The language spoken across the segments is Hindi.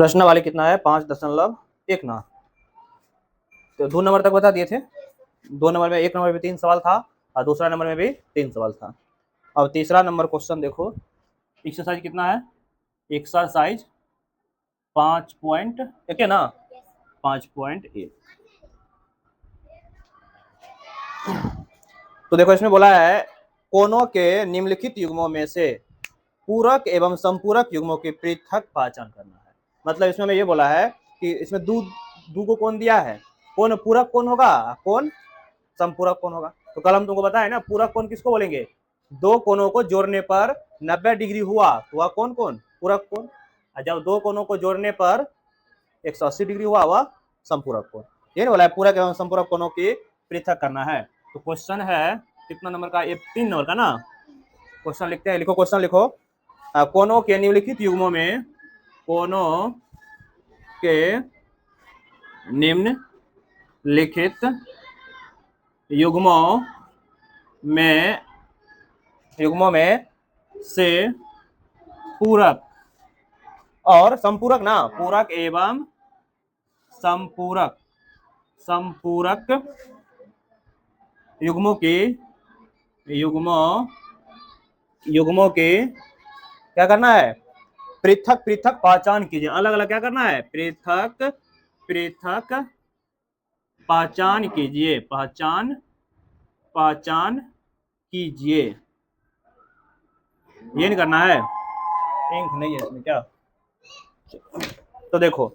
प्रश्न वाले कितना है 5.1 ना। तो 2 नंबर तक बता दिए थे। 2 नंबर में 1 नंबर में 3 सवाल था और दूसरा नंबर में भी 3 सवाल था। अब तीसरा नंबर क्वेश्चन देखो, एक्सरसाइज कितना है, एक्सरसाइज 5.1 है ना, 5.1। तो देखो इसमें बोला है कोनों के निम्नलिखित युग्मों में से पूरक एवं संपूरक युग्मों की पृथक पहचान करना है। मतलब इसमें मैं ये बोला है कि इसमें दू को कौन दिया है, कौन पूरक कौन होगा, कौन संपूरक कौन होगा। तो कल हम तुमको बताया ना, पूरक कौन किसको बोलेंगे, दो कोनों को जोड़ने पर 90 डिग्री हुआ तो वह कौन कौन, पूरक कौन। और जब दो कोनों को जोड़ने पर 180 डिग्री हुआ वह संपूरक कोण। ये बोला है पूरक एवं संपूरक कोनों की पृथक करना है। तो क्वेश्चन है कितना नंबर का, ये 3 नंबर का ना। क्वेश्चन लिखते हैं, लिखो क्वेश्चन लिखो। कोनों के निम्नलिखित युग्मों में, कोनों के निम्नलिखित युग्मों में से पूरक और संपूरक ना, पूरक एवं संपूरक युग्मों की क्या करना है, पृथक पहचान कीजिए। अलग अलग क्या करना है, पृथक पहचान कीजिए, पहचान कीजिए। ये नहीं करना है, इंक नहीं है इसमें क्या। तो देखो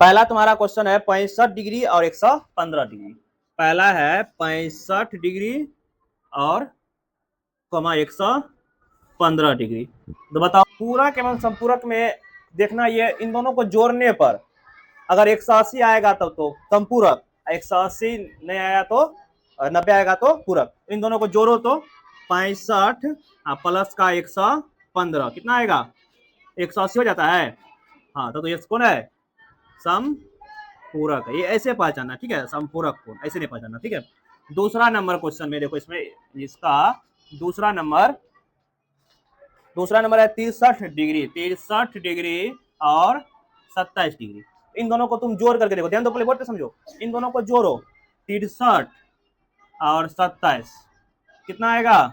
पहला तुम्हारा क्वेश्चन है 65 डिग्री और 115 डिग्री। पहला है 65 डिग्री और 115 डिग्री। तो बताओ पूरक एवं संपूरक में देखना, ये इन दोनों को जोड़ने पर अगर 180 आएगा तब तो संपूरक, 180 नहीं आया तो 90 आएगा तो पूरक। इन दोनों को जोड़ो तो 65 प्लस का 115 कितना आएगा, 180 हो जाता है। हाँ तो ये कौन है, संपूरक। ये ऐसे पहचानना, ठीक है, संपूरक कोण ऐसे नहीं पहचानना, ठीक है। दूसरा नंबर क्वेश्चन में देखो, इसमें इसका दूसरा नंबर है 63 डिग्री और 27 डिग्री। इन दोनों को तुम जोड़ करके देखो, ध्यान दो, पहले बोर्ड पे समझो। इन दोनों को जोड़ो 63 और 27 कितना आएगा,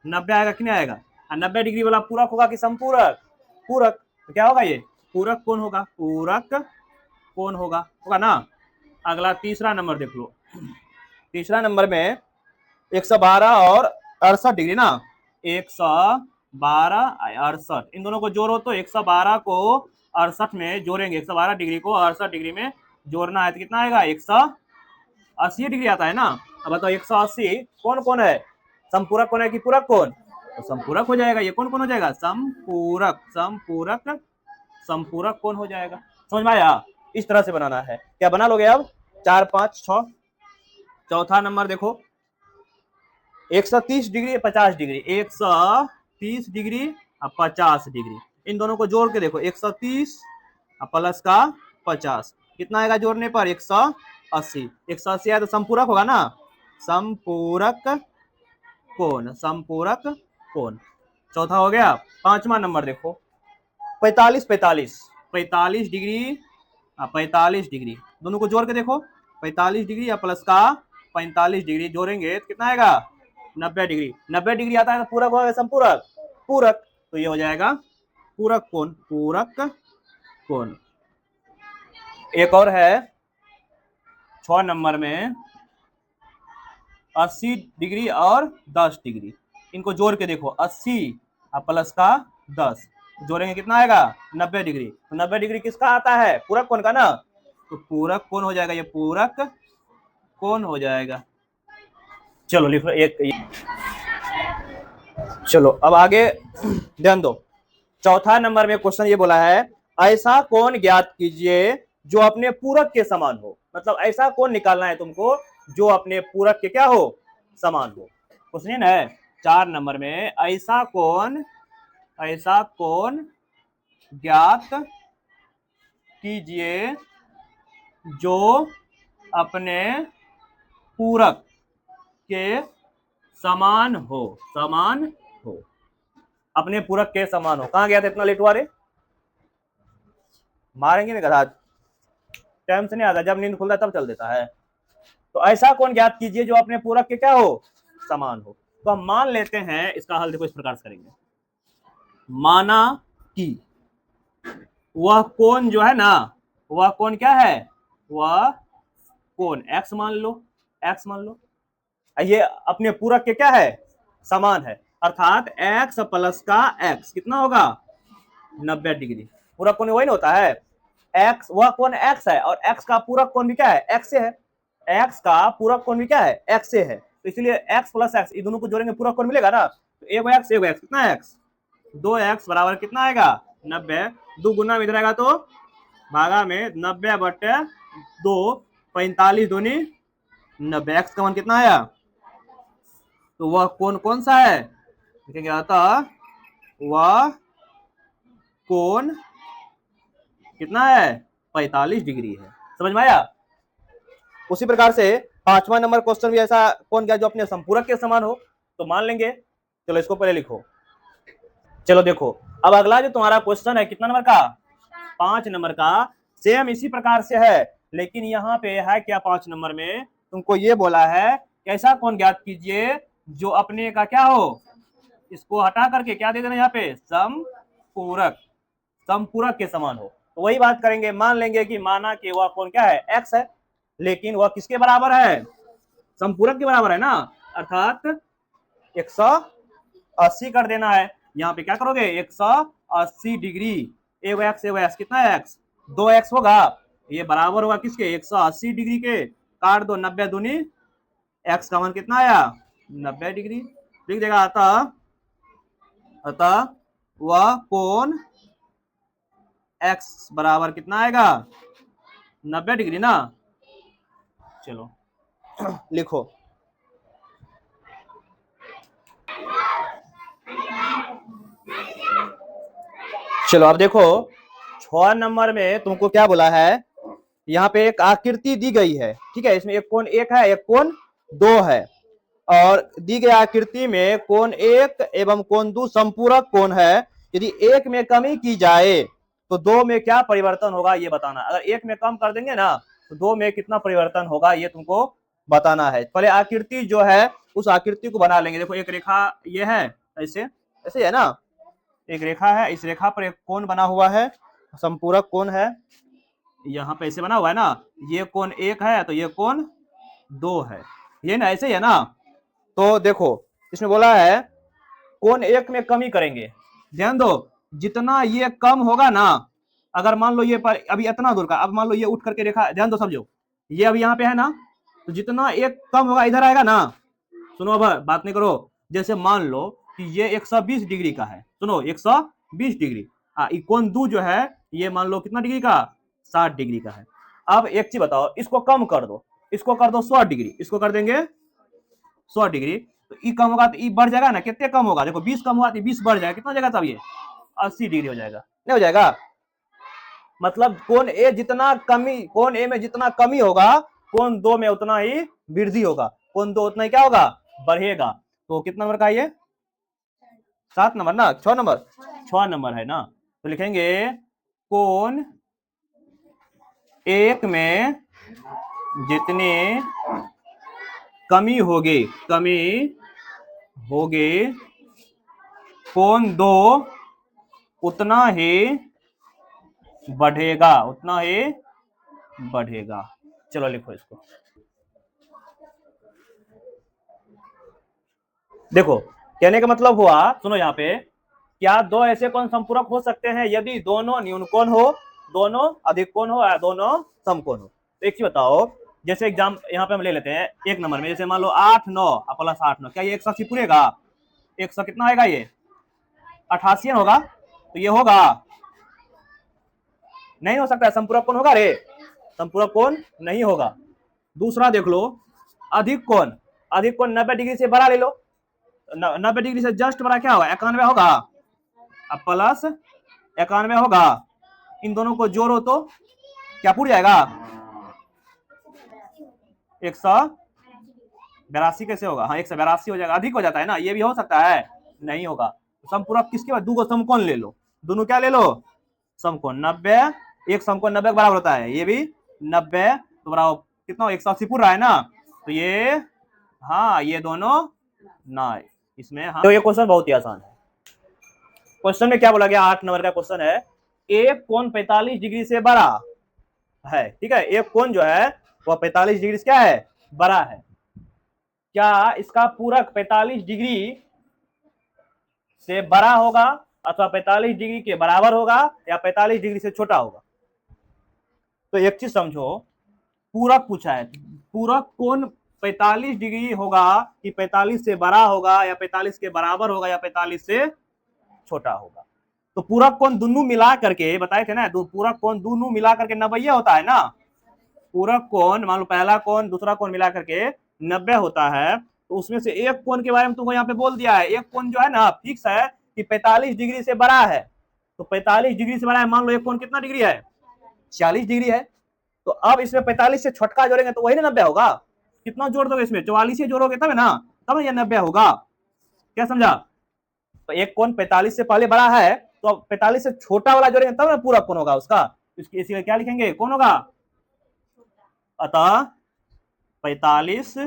90 आएगा कि नहीं आएगा। 90 डिग्री वाला पूरक होगा कि संपूरक, पूरक। तो क्या होगा, ये पूरक कौन होगा, पूरक कौन होगा ना। अगला तीसरा नंबर देख लो। तीसरा नंबर में 112 और 68 डिग्री ना, 112 68, इन दोनों को जोड़ो तो 112 को 68 में जोड़ेंगे, 112 डिग्री को 68 डिग्री में जोड़ना है तो कितना आएगा, 180 डिग्री आता है ना। अब बताओ 180 कौन कौन है, संपूरक कौन है कि पूरक कौन, तो संपूरक हो जाएगा। ये कौन कौन हो जाएगा, संपूरक कौन हो जाएगा। समझ में आया, इस तरह से बनाना है। क्या बना लोगे अब, 4 5 6। चौथा नंबर देखो 130 डिग्री 50 डिग्री, 130 डिग्री और 50 डिग्री, इन दोनों को जोड़ के देखो, 130 प्लस का 50 कितना आएगा जोड़ने पर, 180। 180 आया तो संपूरक होगा ना, संपूरक कोण। चौथा हो गया। पांचवा नंबर देखो 45 डिग्री 45 डिग्री, दोनों को जोड़ के देखो, 45 डिग्री या प्लस का 45 डिग्री जोड़ेंगे तो कितना आएगा, 90 डिग्री। 90 डिग्री आता है तो पूरक होगा संपूरक, पूरक। तो ये हो जाएगा पूरक कोण। एक और है 6 नंबर में 80 डिग्री और 10 डिग्री, इनको जोड़ के देखो, 80 प्लस का 10 जोड़ेंगे कितना आएगा, 90 डिग्री। तो 90 डिग्री किसका आता है, पूरक कोण का ना, तो पूरक कोण हो जाएगा, ये पूरक कोण हो जाएगा। चलो लिख लो एक। चलो अब आगे ध्यान दो। चौथा नंबर में क्वेश्चन ये बोला है ऐसा कोण ज्ञात कीजिए जो अपने पूरक के समान हो। मतलब ऐसा कोण निकालना है तुमको जो अपने पूरक के क्या हो, समान हो। क्वेश्चन है 4 नंबर में ऐसा कोण ज्ञात कीजिए जो अपने पूरक के समान हो, अपने पूरक के समान हो। कहां गया था इतना लेट हुआ रे, मारेंगे नहीं गधा, टाइम से नहीं आता, जब नींद खुलता है तब चल देता है। तो ऐसा कोण ज्ञात कीजिए जो अपने पूरक के क्या हो, समान हो। तो हम मान लेते हैं, इसका हल देखो इस प्रकार से करेंगे। माना कि वह कोण जो है ना, वह कोण क्या है, वह कोण x मान लो, x मान लो, ये अपने पूरक के क्या है, समान है, अर्थात x प्लस का x कितना होगा, 90 डिग्री। पूरक कोण वही ना होता है, x वह कोण x है और x का पूरक कोण भी क्या है, x से है, x का पूरक कोण भी क्या है, x से है, तो इसलिए x प्लस x ये दोनों को जोड़ेंगे पूरक कोण मिलेगा ना। तो एगो x कितना है x, 2x बराबर कितना आएगा 90, 2 गुना में इधर आएगा तो भागा में 90/2, 45 दूनी 90, x का मान कितना आया, तो वह कोण कौन सा है, लिखेंगे अतः वह कोण कितना है, 45 डिग्री है। समझ में आया। उसी प्रकार से 5वां नंबर क्वेश्चन भी ऐसा कोण क्या जो अपने संपूरक के समान हो, तो मान लेंगे। चलो इसको पहले लिखो। चलो देखो अब अगला जो तुम्हारा क्वेश्चन है कितना नंबर का, 5 नंबर का, सेम इसी प्रकार से है, लेकिन यहाँ पे है क्या, 5 नंबर में तुमको ये बोला है कैसा कोण ज्ञात कीजिए जो अपने का क्या हो, इसको हटा करके क्या दे देना यहाँ पे, समपूरक, समपूरक के समान हो। तो वही बात करेंगे, मान लेंगे कि माना कि वह कोण क्या है, x है, लेकिन वह किसके बराबर है, समपूरक के बराबर है ना, अर्थात 180 कर देना है। यहाँ पे क्या करोगे, 180 डिग्री, एगो x कितना है x, 2x होगा, ये बराबर होगा किसके, 180 डिग्री के, काट दो 90 दूनी x का मान कितना आया 90 डिग्री, लिख देगा। अतः वह कोण x बराबर कितना आएगा 90 डिग्री ना। चलो लिखो। चलो अब देखो 6 नंबर में तुमको क्या बोला है, यहाँ पे एक आकृति दी गई है, ठीक है, इसमें एक कोण 1 है, एक कोण 2 है, और दी गई आकृति में कोण 1 एवं कोण 2 संपूरक कोण है। यदि 1 में कमी की जाए तो 2 में क्या परिवर्तन होगा ये बताना। अगर 1 में कम कर देंगे ना तो 2 में कितना परिवर्तन होगा ये तुमको बताना है। पहले आकृति जो है उस आकृति को बना लेंगे। देखो एक रेखा ये है, ऐसे ऐसे है ना, एक रेखा है, इस रेखा पर एक कोण बना हुआ है, संपूरक कोण है, यहाँ पे ऐसे बना हुआ है ना, ये कोण 1 है तो ये कोण 2 है, ये ना ऐसे ही है ना। तो देखो इसमें बोला है कोण 1 में कमी करेंगे, ध्यान दो, जितना ये कम होगा ना, अगर मान लो ये पर अभी इतना दूर का, अब मान लो ये उठ करके रेखा, ध्यान दो समझो, ये अभी यहाँ पे है ना, तो जितना एक कम होगा इधर आएगा ना, सुनो अब बात नहीं करो, जैसे मान लो कि ये 120 डिग्री का है, सुनो 120 डिग्री, कोण 2 जो है ये मान लो कितना डिग्री का, 60 डिग्री का है। अब एक चीज बताओ, इसको कम कर दो, इसको कर दो 100 डिग्री, इसको कर देंगे 100 डिग्री, तो ई कम होगा तो ई बढ़ जाएगा ना, कितने कम होगा, देखो 20 कम हुआ तो 20 बढ़ जाएगा, कितना हो जाएगा तब ये 80 डिग्री हो जाएगा, नहीं हो जाएगा। मतलब कोण ए जितना कमी, कोण ए में जितना कमी होगा कोण 2 में उतना ही वृद्धि होगा, कोण 2 उतना ही क्या होगा, बढ़ेगा। तो कितना नंबर का ये 7 नंबर ना, 6 नंबर, 6 नंबर है ना। तो लिखेंगे कोण 1 में जितनी कमी होगी कोण 2 उतना ही बढ़ेगा, चलो लिखो इसको। देखो कहने का मतलब हुआ, सुनो यहाँ पे, क्या 2 ऐसे कोण संपूरक हो सकते हैं यदि दोनों न्यून कोण हो, दोनों अधिक कोण हो या दोनों समकोण हो। तो एक चीज बताओ, जैसे एग्जाम यहाँ पे हम ले लेते हैं 1 नंबर में, जैसे मान लो 8 9 प्लस 8 9, क्या ये 180 पूरेगा, 100 कितना आएगा, ये 88 होगा, तो ये होगा, नहीं हो सकता, संपूरक कोण होगा रे, संपूरक कोण नहीं होगा। दूसरा देख लो, अधिक कोण 90 डिग्री से बड़ा ले लो, 90 डिग्री से जस्ट बड़ा क्या होगा, 91 होगा, अब प्लस 91 होगा, इन दोनों को जोड़ो तो क्या पूर जाएगा, 182 कैसे होगा, हाँ 182 हो जाएगा, अधिक हो जाता है ना, ये भी हो सकता है, नहीं होगा। संपूरक किसके बाद, दो समकोण ले लो, दोनों क्या ले लो, समकोण 90 एक समकोण 90 के बराबर होता है, ये भी 90 तो बराबर कितना 180 पूरा है ना, तो ये हाँ ये दोनों ना इसमें हाँ। तो ये क्वेश्चन बहुत ही आसान है। क्वेश्चन में क्या बोला गया, 8 नंबर का क्वेश्चन है, एक कोण 45 डिग्री से बड़ा है, ठीक है, एक कोण जो है वह 45 डिग्री से क्या है, बड़ा है, क्या इसका पूरक 45 डिग्री से बड़ा होगा अथवा 45 डिग्री के बराबर होगा या 45 डिग्री से छोटा होगा। तो एक चीज समझो, पूरक पूछा है, पूरक कोण 45 डिग्री होगा कि 45 से बड़ा होगा या 45 के बराबर होगा या 45 से छोटा होगा। तो पूरक कोण दोनों मिला करके बताए थे ना, पूरक कोण दोनों मिला करके 90 होता है ना, पूरक कोण मान लो पहला कोण दूसरा कोण मिला करके 90 होता है, तो उसमें से एक कोण के बारे में तुमको यहाँ पे बोल दिया है, एक कोण जो है ना फिक्स है कि 45 डिग्री से बड़ा है, तो 45 डिग्री से बड़ा है, मान लो एक कोण कितना डिग्री है, 40 डिग्री है, तो अब इसमें 45 से छोटका जोड़ेंगे तो वही ना 90 होगा, कितना जोड़ दोगे इसमें, 44 से जोड़ोगे तब है ना, तब ये 90 होगा, क्या समझा। तो एक कोण 45 से पहले बड़ा है, तो 45 से छोटा वाला जोड़ेंगे तब ना पूरा कोण होगा उसका, इसलिए क्या लिखेंगे, कौन होगा, अतः 45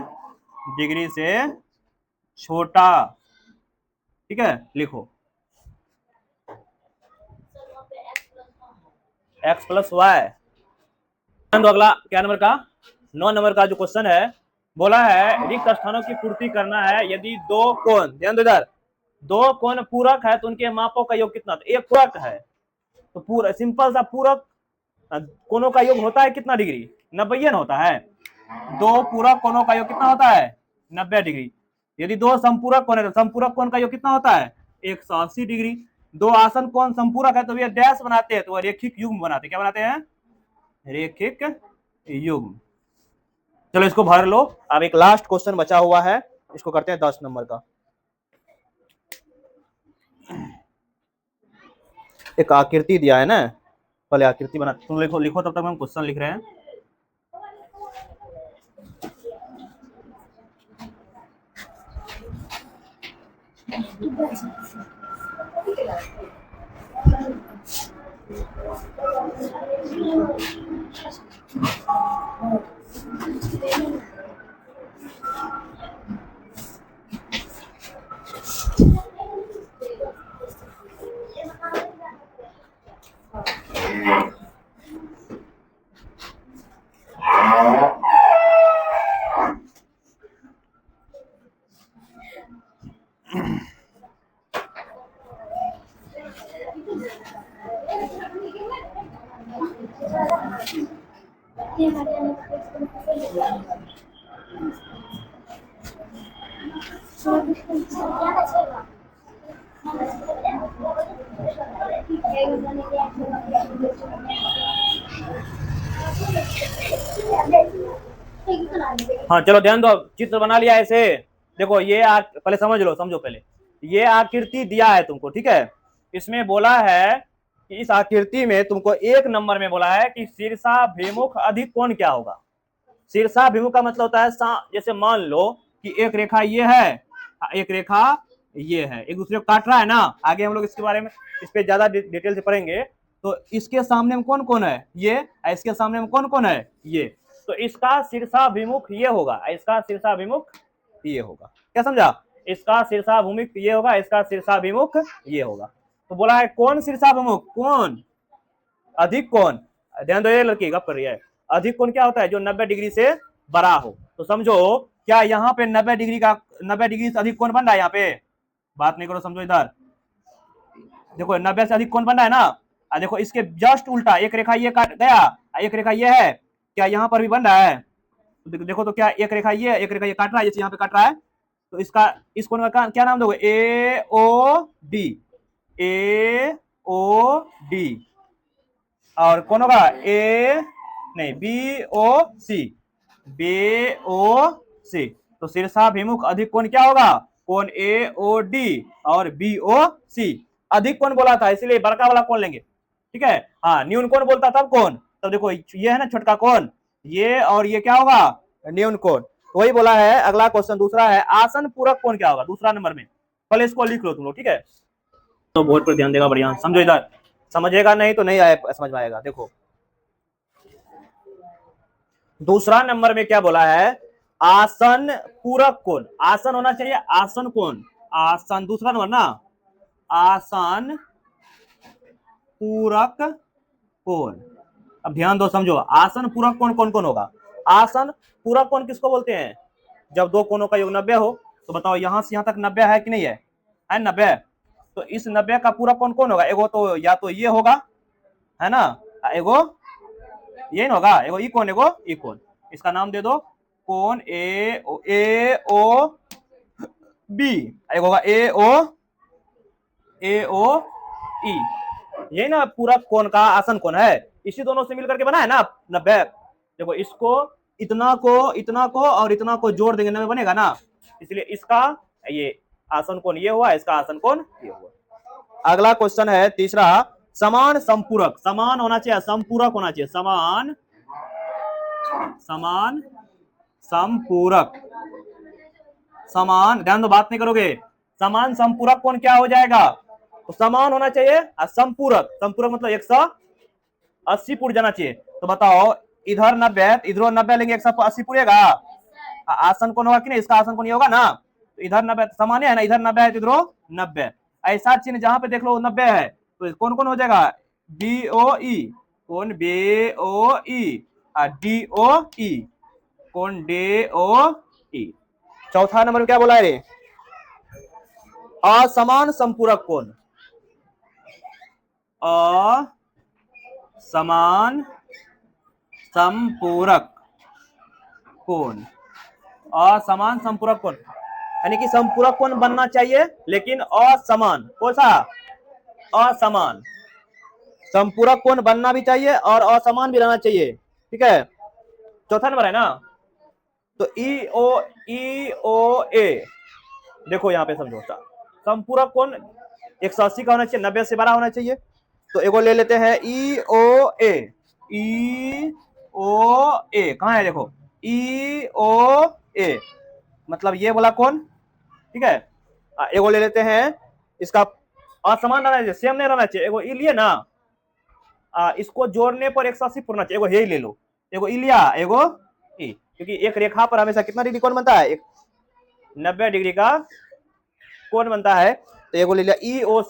डिग्री से छोटा, ठीक है, लिखो x प्लस वाई। अगला क्या नंबर का, 9 नंबर का जो क्वेश्चन है, बोला है रिक्त स्थानों की पूर्ति करना है यदि दो कोण, ध्यान दो इधर, दो कोण पूरक है तो उनके मापों का योग कितना, तो एक पूरक है तो पूरा सिंपल सा पूरक कोणों का योग होता है कितना डिग्री, 90 होता है, दो पूरक कोणों का योग कितना होता है 90 डिग्री, यदि दो संपूरक कोण है तो संपूरक कोण का योग कितना होता है 180 डिग्री, दो आसन कोण संपूरक है तो ये डैश बनाते हैं, तो रेखिक युग्म बनाते हैं, क्या बनाते हैं, रेखिक युग्म। चलो इसको भर लो, अब एक लास्ट क्वेश्चन बचा हुआ है, इसको करते हैं 10 नंबर का। एक आकृति दिया है ना, पहले आकृति बना, तुम लिखो लिखो तब तक हम क्वेश्चन लिख रहे हैं। हाँ चलो ध्यान दो, चित्र बना लिया ऐसे, देखो ये पहले समझ लो, समझो पहले, ये आकृति दिया है तुमको, ठीक है, इसमें बोला है कि इस आकृति में तुमको एक नंबर में बोला है कि शीर्षाभिमुख अधिक कोण क्या होगा। शीर्षाभिमुख का मतलब होता है जैसे मान लो कि एक रेखा ये है, एक रेखा ये है, एक दूसरे को काट रहा है ना, आगे हम लोग इसके बारे में इस पे ज्यादा डिटेल से पढ़ेंगे, तो इसके सामने में कौन कौन है ये, इसके सामने में कौन कौन है ये, तो इसका शीर्षाभिमुख ये होगा, इसका शीर्षाभिमुख ये होगा, क्या समझा, इसका शीर्षाभिमुख ये होगा, इसका शीर्षाभिमुख ये होगा। तो बोला है कौन शीर्षाभिमुख, कौन अधिक कोण, ध्यान दो ये लड़की गप कर रही है, अधिक कोण क्या होता है, जो 90 डिग्री से बड़ा हो। तो समझो क्या यहाँ पे 90 डिग्री से अधिक कोण बन रहा है, यहाँ पे बात नहीं करो, समझो इधर देखो 90 से अधिक कोण बन रहा है ना, देखो इसके जस्ट उल्टा एक रेखा ये काट गया, एक रेखा ये है, क्या यहाँ पर भी बन रहा है, देखो तो क्या एक रेखा ये काट रहा है, जैसे यहाँ पे काट रहा है, तो इसका इस कोण का क्या नाम दोगे, ए ओ डी, और कौन होगा बी ओ सी, तो शीर्षाभिमुख अधिक कोण क्या होगा, कोण ए ओ डी और बी ओ सी, अधिक कोण बोला था इसलिए बड़का वाला कोण लेंगे, ठीक है, हाँ न्यून कोण बोलता तब कोण, तो देखो ये है ना छोटका कोण, ये और ये क्या होगा न्यून कोण, तो वही बोला है। अगला क्वेश्चन दूसरा है, आसन पूरक कोण क्या होगा, दूसरा नंबर में, पहले इसको लिख लो तुम लोग, ठीक है, तो बोर्ड पर ध्यान देगा, बढ़िया समझो इधर, समझेगा नहीं तो नहीं आए समझ में आएगा। देखो दूसरा नंबर में क्या बोला है, आसन पूरक कोण। आसन होना चाहिए, आसन कोण, आसन दूसरा नंबर ना, आसन पूरक कोण। अब ध्यान दो, समझो, आसन पूरक कोण कौन कौन होगा। आसन पूरक कोण किसको बोलते हैं, जब दो कोणों का योग 90 हो। तो बताओ यहां से यहां तक 90 है कि नहीं है, 90। तो इस 90 का पूरक कोण कौन होगा, एगो तो या तो ये होगा, है ना, एगो ये ना होगा, एगो ई कोण, एगो ई कोण। इसका नाम दे दो कोण ए ओ बी, एक होगा ए ओ ई। ये ना पूरा कोण का आसन कोण है, इसी दोनों से मिलकर के बना है ना 90। देखो इसको इतना को और इतना को जोड़ देंगे 90 बनेगा ना, इसलिए इसका ये आसन कोण ये हुआ, इसका आसन कोण ये हुआ। अगला क्वेश्चन है तीसरा, समान संपूरक। समान होना चाहिए, संपूरक होना चाहिए, समान समान संपूरक। समान, ध्यान दो बात नहीं करोगे, समान संपूरक कोण क्या हो जाएगा, तो समान होना चाहिए और संपूरक, संपूरक मतलब 180 पुर जाना चाहिए। तो बताओ इधर 90 इधर 90 लेंगे, 180 पुरेगा, आसन कोण होगा कि नहीं, इसका आसन कोण ये होगा ना। तो इधर 90 समान है ना, इधर 90 है तो इधर 90। ऐसा चिन्ह जहां पे देख लो 90 है तो कौन कौन हो जाएगा, बी ओ ई, कौन बी ओ ई, डी ओ ई, कौन डी ओ ई। चौथा नंबर में क्या बोला है रे, असमान संपूरक कोण। असमान संपूरक कोण, असमान संपूरक कोण, यानी कि संपूरक कोण बनना चाहिए लेकिन असमान, कौन सा, असमान। संपूरक कोण बनना भी चाहिए और असमान भी रहना चाहिए, ठीक है। चौथा नंबर है ना, तो ई ओ ए, देखो यहाँ पे समझो, संपूरक कोण 180 का होना चाहिए, 90 से बड़ा होना चाहिए। तो एगो ले लेते हैं ई ओ ए, कहां है देखो, ई ओ ए, मतलब ये वाला कौन, ठीक है। एगो ले लेते हैं, इसका असमान रहना चाहिए, सेम नहीं रहना चाहिए। एगो ई लिए ना, इसको जोड़ने पर 180 पूरना चाहिए, एगो ये ले लो, एगो ई लिया, एगो ई, क्योंकि एक रेखा पर हमेशा कितना डिग्री कोण बनता है, 90 डिग्री का कोण बनता है। तो एगो ले लिया ई ओ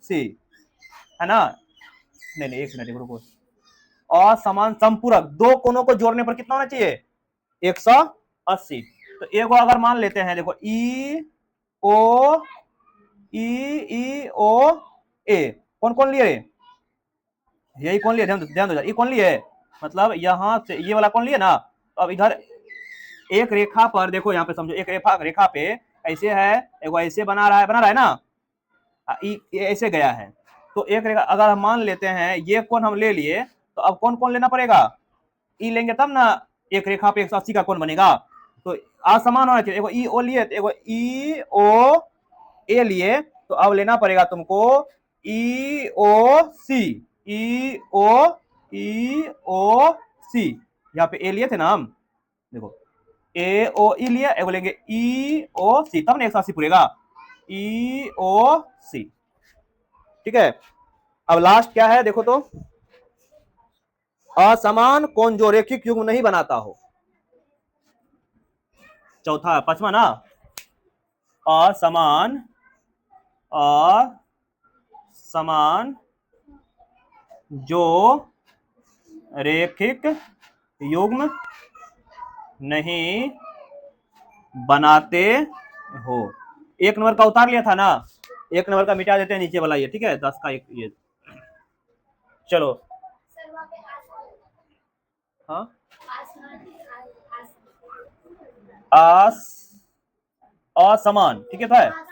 सी, है ना, नहीं एक मिनट रुको, असमान संपूरक दो कोणों को जोड़ने पर कितना होना चाहिए, 180। तो एगो अगर मान लेते हैं, देखो ई ओ ए, कौन कौन लिए, यही कौन लिए, ध्यान दो, ये कौन लिए, मतलब यहां से ये वाला कौन लिए ना। तो अब इधर एक रेखा पर देखो, यहाँ पे समझो, एक रेखा पे ऐसे है, एगो ऐसे बना रहा है ना, ये ऐसे गया है। तो एक रेखा अगर हम मान लेते हैं ये कोण हम ले लिए, तो अब कौन कौन लेना पड़ेगा, ई लेंगे तब ना एक रेखा पे 180 का कोण बनेगा। तो असमान होना चाहिए, एगो ई ओ लिए, एगो ई ओ ए लिए, तो अब लेना पड़ेगा तुमको ई ओ सी, यहाँ पे ए लिए थे ना हम, देखो ए ओ ई लिया, एगो लेंगे ई ओ सी, तब ना 180 पूरेगा, ई ओ सी, ठीक है। अब लास्ट क्या है देखो तो, असमान कोण जो रेखिक युग्म नहीं बनाता हो। चौथा पांचवा ना, असमान जो रेखिक युग्म नहीं बनाते हो। एक नंबर का उतार लिया था ना, एक नंबर का मिटा देते हैं नीचे वाला ये, ठीक है, 10 का एक ये, चलो हाँ, असमान, ठीक है, था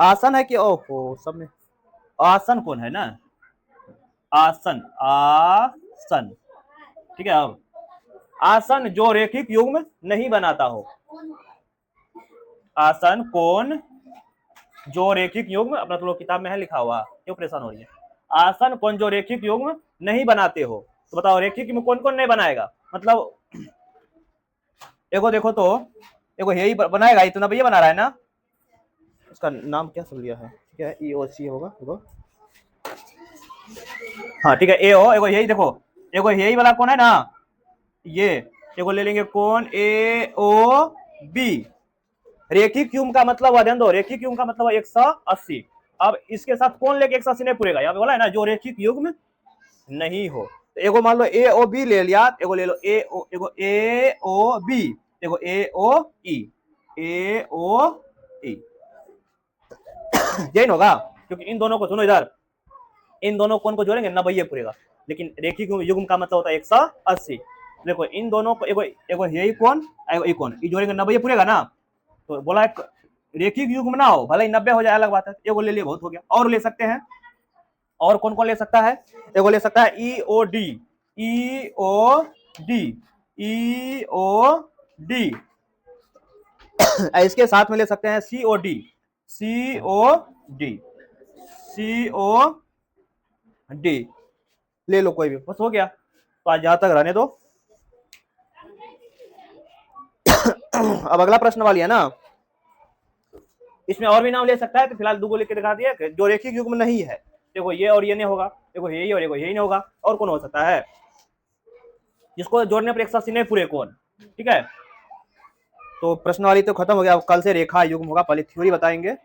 आसन है कि ओहो सब में आसन कौन है ना, आसन ठीक है। अब आसन जो रेखिक युग्म नहीं बनाता हो, आसन कौन जो रेखिक युग्म, अपना तो किताब में है लिखा हुआ, क्यों परेशान हो रही है, आसन कौन जो रेखिक युग्म नहीं बनाते हो। तो बताओ रेखिक युग्म कौन कौन नहीं बनाएगा, मतलब एगो देखो तो, एगो यही बनाएगा, इतना भैया बना रहा है ना, उसका नाम क्या सब लिया है, ठीक है, ई ओ सी होगा, देखो हाँ ठीक है, ए हो, एगो यही देखो, एगो यही वाला कौन है ना, ये एगो ले लेंगे कौन ए ओ बी। रेखिक युग्म का मतलब हुआ, ध्यान दो, रेखिक युग्म का मतलब हुआ 180। अब इसके साथ कौन लेके 180 नहीं पूरेगा, यहाँ पे बोला है ना जो रेखिक युग्म नहीं हो। तो एगो मान लो ए ओ बी ले लिया, एगो ले लो एगो ए ओ बी, एगो ए ओ ई, यही होगा, क्योंकि इन दोनों को सुनो इधर, इन दोनों कोण को जोड़ेंगे 90 पूरेगा, लेकिन रेखिक युग्म का मतलब होता है 180। देखो इन दोनों को एगो एगो यही कोण एगो ये कोण, ये जोड़ेंगे 90 पूरेगा ना। तो बोला रेखिक युग्म ना हो, भले ही 90 हो जाए अलग बात है, एगो ले लिए बहुत हो गया। और ले सकते हैं, और कौन कौन ले सकता है, एगो ले सकता है ई ओ डी, ई ओ डी, ई ओ डी। इसके साथ में ले सकते हैं सी ओ डी, सी ओ डी, सी ओ डी, ले लो कोई भी, बस हो गया। तो आज यहां तक रहने दो। अब अगला प्रश्न वाली है ना, इसमें और भी नाम ले सकता है, तो फिलहाल दो लिख के दिखा दिया कि जो रेखिक युग्म नहीं है, देखो ये और ये नहीं होगा, देखो यही और यही नहीं होगा, और कौन हो सकता है जिसको जोड़ने पर 180 नहीं पूरे कौन, ठीक है। तो प्रश्न वाली तो खत्म हो गया, कल से रेखा युग्म होगा, पहले थ्योरी बताएंगे।